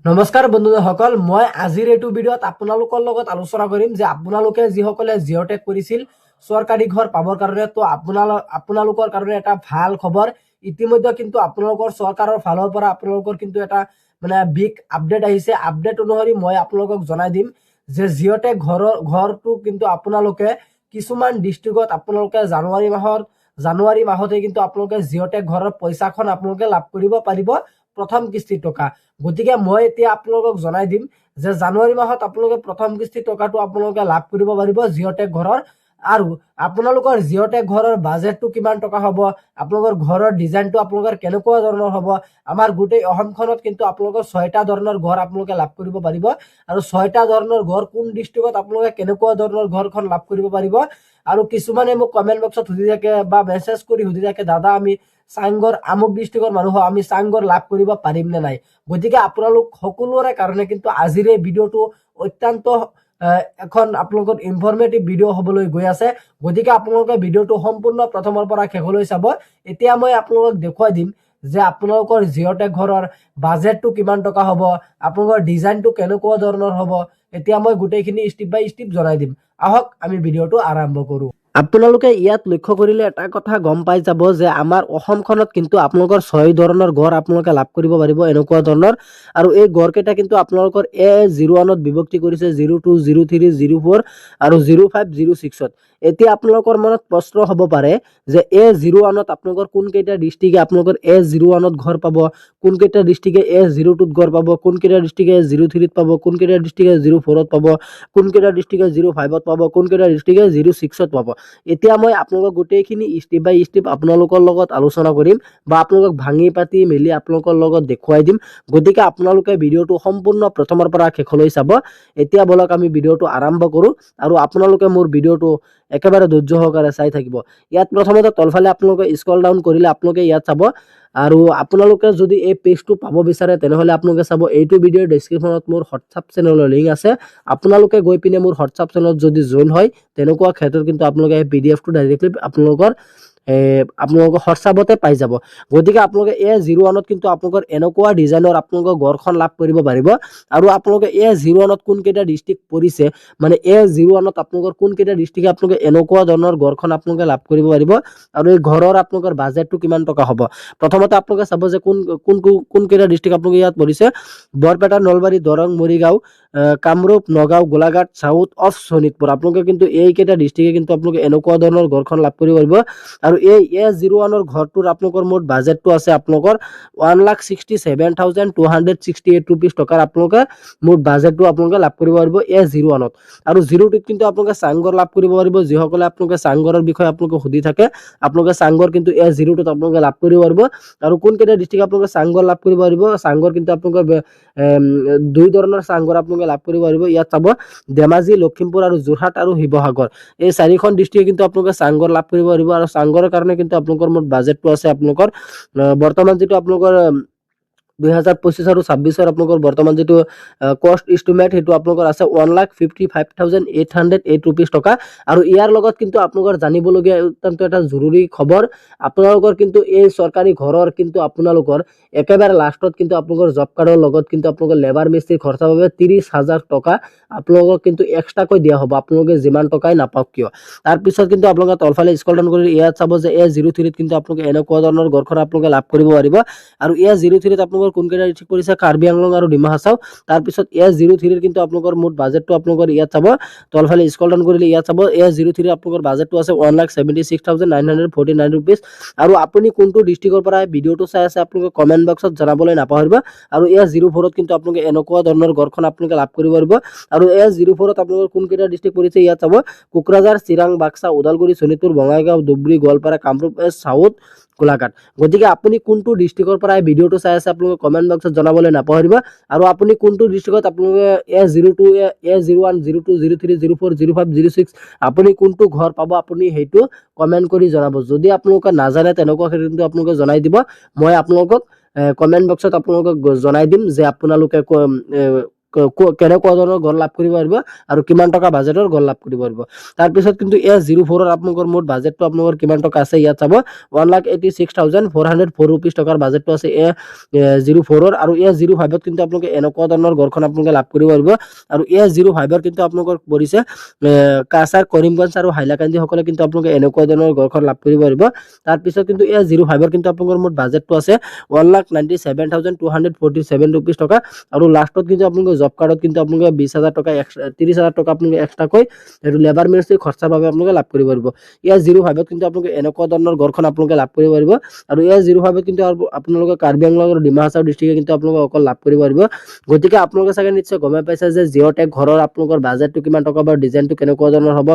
নমস্কাৰ বন্ধুসকল, মই আজিৰ এইটো ভিডিঅ'ত আপোনালোকৰ লগত আলোচনা কৰিম যে আপোনালোকে যিসকলে জিঅ'টেক কৰিছিল চৰকাৰী ঘৰ পাবৰ কাৰণে, তো আপোনালোকৰ কাৰণে এটা ভাল খবৰ। ইতিমধ্যে কিন্তু আপোনালোকৰ চৰকাৰৰ ফালৰ পৰা আপোনালোকৰ কিন্তু এটা বিগ আপডেট আহিছে। আপডেট অনুসৰি মই আপোনালোকক জনাই দিম যে জিঅ'টেক ঘৰটো কিন্তু আপোনালোকে কিছুমান ডিষ্ট্ৰিক্টত আপোনালোকে জানুৱাৰী মাহতে কিন্তু আপোনালোকে জিঅ'টেক ঘৰৰ পইচাখন আপোনালোকে লাভ কৰিব পাৰিব, প্ৰথম কিস্তিৰ টকা। গতিকে মই এতিয়া আপোনালোকক জনাই দিম যে জানুৱাৰী মাহত আপোনালোকে প্ৰথম কিস্তিৰ টকাটো আপোনালোকে লাভ কৰিব পাৰিব জিঅ'টেক ঘৰৰ। আৰু আপোনালোকৰ জিঅ'টেক ঘৰৰ বাজেটটো কিমান টকা হ'ব, আপোনালোকৰ ঘৰৰ ডিজাইনটো আপোনালোকৰ কেনেকুৱা ধৰণৰ হ'ব। আমাৰ গোটেই অসমখনত কিন্তু আপোনালোকৰ 6টা ধৰণৰ ঘৰ আপোনালোকে লাভ কৰিব পাৰিব। আৰু 6টা ধৰণৰ ঘৰ কোন ডিষ্ট্ৰিক্টত আপোনালোকে কেনেকুৱা ধৰণৰ ঘৰখন লাভ কৰিব পাৰিব। আৰু কিছুমানে মোক কমেণ্ট বক্সত সুধি থাকে বা মেছেজ কৰি সুধি থাকে, দাদা আমি চাংঘৰ আমুক ডিষ্ট্ৰিক্টৰ মানুহ, আমি চাংঘৰ লাভ কৰিব পাৰিম নে নাই। গতিকে আপোনালোক সকলোৰে কাৰণে কিন্তু আজিৰ এই ভিডিঅ'টো অত্যন্ত এখন আপোনালোকৰ ইনফৰ্মেটিভ ভিডিঅ' হ'বলৈ গৈ আছে। গতিকে আপোনালোকে ভিডিঅ'টো সম্পূৰ্ণ প্ৰথমৰ পৰা শেষলৈ চাব। এতিয়া মই আপোনালোকক দেখুৱাই দিম যে আপোনালোকৰ জিঅ'টেক ঘৰৰ বাজেটটো কিমান টকা হ'ব, আপোনালোকৰ ডিজাইনটো কেনেকুৱা ধৰণৰ হ'ব। এতিয়া মই গোটেইখিনি ষ্টেপ বাই ষ্টেপ জনাই দিম। আহক আমি ভিডিঅ'টো আৰম্ভ কৰোঁ। আপোনালোকে ইয়াত লক্ষ্য কৰিলে এটা কথা গম পাই যাব যে আমাৰ অসমখনত কিন্তু আপোনালোকৰ 6 ধৰণৰ ঘৰ আপোনালোকে লাভ কৰিব পাৰিব এনেকুৱা ধৰণৰ। আৰু এই ঘৰকেইটা কিন্তু আপোনালোকৰ A01ত বিভক্তি কৰিছে, 02, 03, 04 আৰু 05, 06ত। এতিয়া আপোনালোকৰ মনত প্ৰশ্ন হ'ব পাৰে যে A01ত আপোনালোকৰ কোনকেইটা ডিষ্ট্ৰিক্টে আপোনালোকৰ A01ত ঘৰ পাব, কোনকেইটা ডিষ্ট্ৰিক্টে A02ত ঘৰ পাব, কোনকেইটা ডিষ্ট্ৰিক্টে A03ত পাব, কোনকেইটা ডিষ্ট্ৰিক্টে A04ত পাব, কোনকেইটা ডিষ্ট্ৰিক্টে A05ত পাব, কোনকেইটা ডিষ্ট্ৰিক্টে A06ত পাব। এতিয়া মই আপোনালোকক গোটেইখিনি ষ্টেপ বাই ষ্টেপ আপোনালোকৰ লগত আলোচনা কৰিম বা আপোনালোকক ভাঙি পাতি মেলি আপোনালোকৰ লগত দেখুৱাই দিম। গতিকে আপোনালোকে ভিডিঅ'টো সম্পূৰ্ণ প্ৰথমৰ পৰা শেষলৈ চাব। এতিয়া বলক আমি ভিডিঅ'টো আৰম্ভ কৰোঁ আৰু আপোনালোকে মোৰ ভিডিঅ'টো একেবাৰে ধৈৰ্য সহকাৰে চাই থাকিব। ইয়াত প্ৰথমতে তলফালে আপোনালোকে স্ক্ৰল ডাউন কৰিলে আপোনালোকে ইয়াত চাব। আৰু আপোনালোকে যদি এই পেজটো পাব বিচাৰে তেনেহ'লে আপোনালোকে চাব, এইটো ভিডিঅ'ৰ ডেছক্ৰিপশ্যনত মোৰ হোৱাটছআপ চেনেলৰ লিংক আছে। আপোনালোকে গৈ পিনে মোৰ হোৱাটছআপ চেনেলত যদি জইন হয়, তেনেকুৱা ক্ষেত্ৰত কিন্তু আপোনালোকে এই PDF টো ডাইৰেক্টলি আপোনালোকৰ হোৱাটছআপতে পাই যাব। গতিকে আপোনালোকে A01ত কিন্তু আপোনালোকৰ এনেকুৱা ডিজাইনৰ আপোনালোকৰ ঘৰখন লাভ কৰিব পাৰিব। আৰু আপোনালোকে A01ত কোনকেইটা ডিষ্ট্ৰিক্ট পৰিছে, মানে A01ত আপোনালোকৰ কোনকেইটা ডিষ্ট্ৰিক্টে আপোনালোকে এনেকুৱা ধৰণৰ ঘৰখন আপোনালোকে লাভ কৰিব পাৰিব। আৰু এই ঘৰৰ আপোনালোকৰ বাজেটটো কিমান টকা হ'ব। প্ৰথমতে আপোনালোকে চাব যে কোনকেইটা ডিষ্ট্ৰিক্ট আপোনালোকে ইয়াত পৰিছে। Barpeta, Nalbari, Darrang, Morigaon, Kamrup, Nagaon, Golaghat, south of Sonitpur. আপোনালোকে কিন্তু এইকেইটা ডিষ্ট্ৰিক্টে কিন্তু আপোনালোকে এনেকুৱা ধৰণৰ ঘৰখন লাভ কৰিব পাৰিব। আৰু এই A01ৰ ঘৰটোৰ আপোনালোকৰ মুঠ বাজেটটো আছে আপোনালোকৰ 1,67,268 ৰুপিজ টকাৰ আপোনালোকে মুঠ বাজেটটো আপোনালোকে লাভ কৰিব পাৰিব A01ত। আৰু 02ত কিন্তু আপোনালোকে চাংঘৰ লাভ কৰিব পাৰিব। যিসকলে আপোনালোকে চাংঘৰৰ বিষয়ে আপোনালোকে সুধি থাকে, আপোনালোকে চাংঘৰ কিন্তু A02ত আপোনালোকে লাভ কৰিব পাৰিব। আৰু কোনকেইটা ডিষ্ট্ৰিক্ট আপোনালোকে চাংঘৰ লাভ কৰিব পাৰিব, চাংঘৰ কিন্তু আপোনালোকে 2 ধৰণৰ চাংঘৰ আপোনালোকে লাভ কৰিব পাৰিব। ইয়াত চাব, ধেমাজি, লখিমপুৰ আৰু যোৰহাট আৰু শিৱসাগৰ, এই 4খন ডিষ্ট্ৰিক্টে কিন্তু আপোনালোকে চাংঘৰ লাভ কৰিব পাৰিব। আৰু চাংঘৰৰ কাৰণে কিন্তু আপোনালোকৰ মুঠ বাজেটটো আছে আপোনালোকৰ বৰ্তমান যিটো আপোনালোকৰ 2025 আৰু 26ৰ আপোনালোকৰ বৰ্তমান যিটো কষ্ট ইষ্টিমেট, সেইটো আপোনালোকৰ আছে 1,55,808 ৰুপিজ টকা। আৰু ইয়াৰ লগত কিন্তু আপোনালোকৰ জানিবলগীয়া অত্যন্ত এটা জৰুৰী খবৰ, আপোনালোকৰ কিন্তু এই চৰকাৰী ঘৰৰ কিন্তু আপোনালোকৰ একেবাৰে লাষ্টত কিন্তু আপোনালোকৰ জব কাৰ্ডৰ লগত কিন্তু আপোনালোকৰ লেবাৰ মিস্ত্ৰী খৰচা বাবে 30,000 টকা আপোনালোকক কিন্তু এক্সট্ৰাকৈ দিয়া হ'ব, আপোনালোকে যিমান টকাই নাপাওক কিয়। তাৰপিছত কিন্তু আপোনালোকে তলফালে স্ক্ৰল ডাউন কৰি ইয়াত চাব যে A03ত কিন্তু আপোনালোকে এনেকুৱা ধৰণৰ ঘৰখন আপোনালোকে লাভ কৰিব পাৰিব। আৰু A03ত আপোনালোকৰ কোনকেইটা ডিষ্ট্ৰিক্ট পৰিছে, কাৰ্বি আংলং আৰু ডিমা হাছাও। তাৰপিছত A03ৰ কিন্তু আপোনালোকৰ মুঠ বাজেটটো আপোনালোকৰ ইয়াত চাব, তলফালে স্ক্ৰল ডাউন কৰিলে ইয়াত চাব A03ৰ আপোনালোকৰ বাজেটটো আছে 1,76,949 ৰুপিজ। আৰু আপুনি কোনটো ডিষ্ট্ৰিক্টৰ পৰা ভিডিঅ'টো চাই আছে আপোনালোকে কমেণ্ট বক্সত জনাবলৈ নাপাহৰিব। আৰু A04ত কিন্তু আপোনালোকে এনেকুৱা ধৰণৰ ঘৰখন আপোনালোকে লাভ কৰিব পাৰিব। আৰু A04ত আপোনালোকৰ কোনকেইটা ডিষ্ট্ৰিক্ট পৰিছে, ইয়াত চাব, কোকৰাঝাৰ, চিৰাং, বাক্সা, ওদালগুৰি, শোণিতপুৰ, বঙাইগাঁও, ধুবুৰী, গোৱালপাৰা, কামৰূপ, চাউথ, গোলাঘাট। গতিকে আপুনি কোনটো ডিষ্ট্ৰিক্টৰ পৰা এই ভিডিঅ'টো চাই আছে আপোনালোকে কমেণ্ট বক্সত জনাবলৈ নাপাহৰিব। আৰু আপুনি কোনটো ডিষ্ট্ৰিক্টত আপোনালোকে A02, A01, 02, 03, 04, 05, 06 আপুনি কোনটো ঘৰ পাব আপুনি সেইটো কমেণ্ট কৰি জনাব। যদি আপোনালোকে নাজানে তেনেকুৱা ক্ষেত্ৰত কিন্তু আপোনালোকে জনাই দিব, মই আপোনালোকক কমেণ্ট বক্সত আপোনালোকক জনাই দিম যে আপোনালোকে কেনেকুৱা ধৰণৰ ঘৰ লাভ কৰিব পাৰিব আৰু কিমান টকা বাজেটৰ ঘৰ লাভ কৰিব পাৰিব। তাৰপিছত কিন্তু A04 আপোনালোকৰ মুঠ বাজেটটো আপোনালোকৰ কিমান টকা আছে ইয়াত চাব 1,86,404 ৰুপিজ টকাৰ বাজেটটো আছে A04 আৰু A05 কিন্তু আপোনালোকে এনেকুৱা ধৰণৰ ঘৰখন আপোনালোকে লাভ কৰিব পাৰিব। আৰু A05 কিন্তু আপোনালোকৰ পৰিছে কাছাৰ, কৰিমগঞ্জ আৰু হাইলাকান্দি সকলে কিন্তু আপোনালোকে এনেকুৱা ধৰণৰ ঘৰখন লাভ কৰিব পাৰিব। তাৰপিছত কিন্তু A05 কিন্তু আপোনালোকৰ মুঠ বাজেটটো আছে 1,97,247 ৰুপিজ টকা আৰু লাষ্টত কিন্তু আপোনালোকে জব কাৰ্ডত কিন্তু আপোনালোকে 20,000 টকা 30,000 টকা আপোনালোকে এক্সট্ৰাকৈ এইটো লেবাৰ মিনিষ্ট্ৰী খৰচাৰ বাবে আপোনালোকে লাভ কৰিব পাৰিব। A05 কিন্তু আপোনালোকে এনেকুৱা ধৰণৰ ঘৰখন আপোনালোকে লাভ কৰিব পাৰিব আৰু A05 কিন্তু আপোনালোকে কাৰ্বি আংলং আৰু ডিমা হাছাও ডিষ্ট্ৰিক্টে কিন্তু আপোনালোকে অকল লাভ কৰিব পাৰিব। গতিকে আপোনালোকে চাগে নিশ্চয় গমে পাইছে যে জিঅ'টেক ঘৰৰ আপোনালোকৰ বাজেটটো কিমান টকা বা ডিজাইনটো কেনেকুৱা ধৰণৰ হ'ব।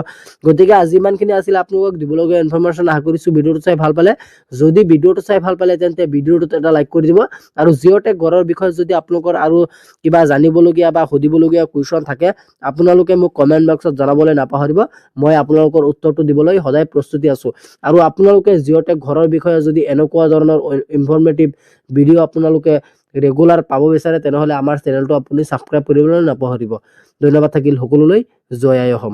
গতিকে আজি ইমানখিনি আছিল আপোনালোকক দিবলগীয়া ইনফৰমেশ্যন। আশা কৰিছোঁ ভিডিঅ'টো চাই ভাল পালে। যদি ভিডিঅ'টো চাই ভাল পালে তেন্তে ভিডিঅ'টোত এটা লাইক কৰি দিব আৰু জিঅ'টেক ঘৰৰ বিষয়ে যদি আপোনালোকৰ আৰু কিবা জানিবলগীয়া বা সুধিবলগীয়া কুৱেশ্যন থাকে আপোনালোকে মোক কমেণ্ট বক্সত জনাবলৈ নাপাহৰিব। মই আপোনালোকৰ উত্তৰটো দিবলৈ সদায় প্ৰস্তুতি আছোঁ। আৰু আপোনালোকে জিঅ'টেক ঘৰৰ বিষয়ে যদি এনেকুৱা ধৰণৰ ইনফৰ্মেটিভ ভিডিঅ' আপোনালোকে ৰেগুলাৰ পাব বিচাৰে তেনেহ'লে আমাৰ চেনেলটো আপুনি ছাবস্ক্ৰাইব কৰিবলৈ নাপাহৰিব। ধন্যবাদ থাকিল সকলোলৈ। জয় আই অসম।